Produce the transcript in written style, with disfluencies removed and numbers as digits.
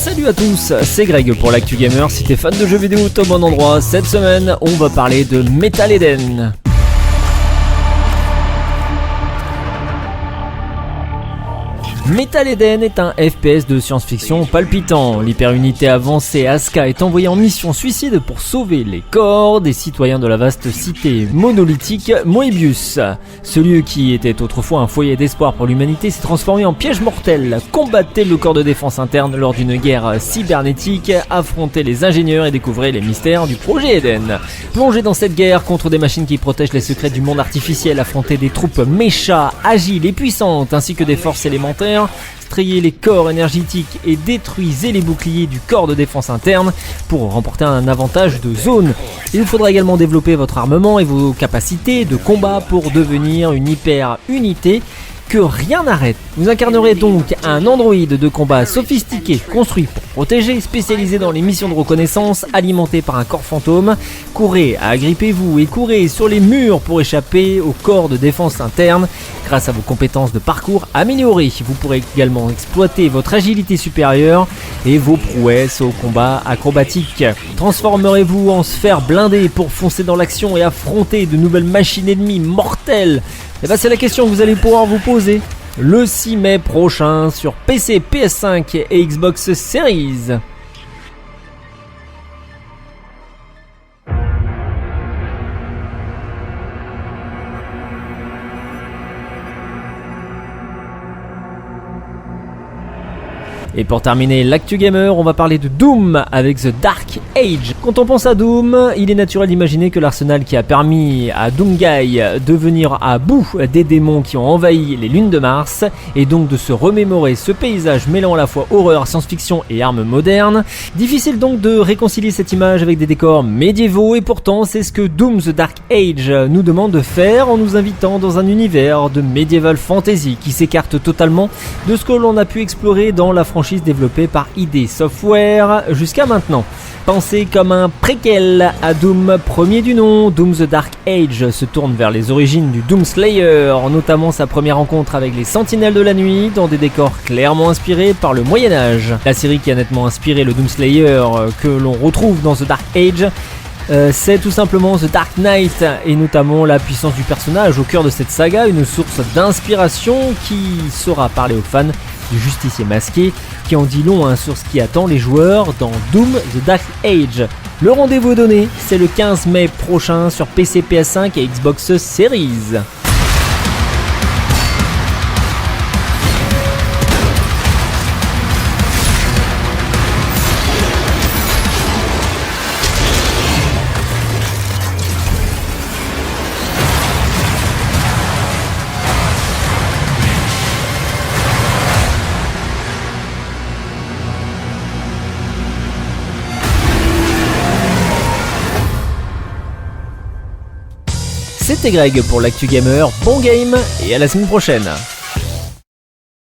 Salut à tous, c'est Greg pour l'Actu Gamer. Si t'es fan de jeux vidéo, t'es au bon endroit. Cette semaine, on va parler de Metal Eden. Metal Eden est un FPS de science-fiction palpitant. L'hyperunité avancée Asuka est envoyée en mission suicide pour sauver les corps des citoyens de la vaste cité monolithique Moebius. Ce lieu qui était autrefois un foyer d'espoir pour l'humanité s'est transformé en piège mortel. Combattez le corps de défense interne lors d'une guerre cybernétique, affrontez les ingénieurs et découvrez les mystères du projet Eden. Plongez dans cette guerre contre des machines qui protègent les secrets du monde artificiel, affrontez des troupes méchas, agiles et puissantes, ainsi que des forces élémentaires. Strayez les corps énergétiques et détruisez les boucliers du corps de défense interne pour remporter un avantage de zone. Il faudra également développer votre armement et vos capacités de combat pour devenir une hyper unité que rien n'arrête. Vous incarnerez donc un androïde de combat sophistiqué, construit pour protéger, spécialisé dans les missions de reconnaissance, alimenté par un corps fantôme. Courez, agrippez-vous et courez sur les murs pour échapper au corps de défense interne. Grâce à vos compétences de parcours améliorées, vous pourrez également exploiter votre agilité supérieure et vos prouesses au combat acrobatique. Transformerez-vous en sphère blindée pour foncer dans l'action et affronter de nouvelles machines ennemies mortelles. Et c'est la question que vous allez pouvoir vous poser le 6 mai prochain sur PC, PS5 et Xbox Series. Et pour terminer l'actu gamer, on va parler de Doom avec The Dark Age. Quand on pense à Doom, il est naturel d'imaginer que l'arsenal qui a permis à Doomguy de venir à bout des démons qui ont envahi les lunes de Mars, et donc de se remémorer ce paysage mêlant à la fois horreur, science-fiction et armes modernes. Difficile donc de réconcilier cette image avec des décors médiévaux, et pourtant c'est ce que Doom The Dark Age nous demande de faire en nous invitant dans un univers de medieval fantasy qui s'écarte totalement de ce que l'on a pu explorer dans la franchise développée par ID Software jusqu'à maintenant. Pensé comme un préquel à Doom premier du nom, Doom The Dark Age se tourne vers les origines du Doom Slayer, notamment sa première rencontre avec les Sentinelles de la Nuit dans des décors clairement inspirés par le Moyen-Âge. La série qui a nettement inspiré le Doom Slayer que l'on retrouve dans The Dark Age, c'est tout simplement The Dark Knight, et notamment la puissance du personnage au cœur de cette saga, une source d'inspiration qui saura parler aux fans du justicier masqué, qui en dit long sur ce qui attend les joueurs dans Doom The Dark Age. Le rendez-vous est donné, c'est le 15 mai prochain sur PC, PS5 et Xbox Series. C'était Greg pour l'Actu Gamer, bon game et à la semaine prochaine.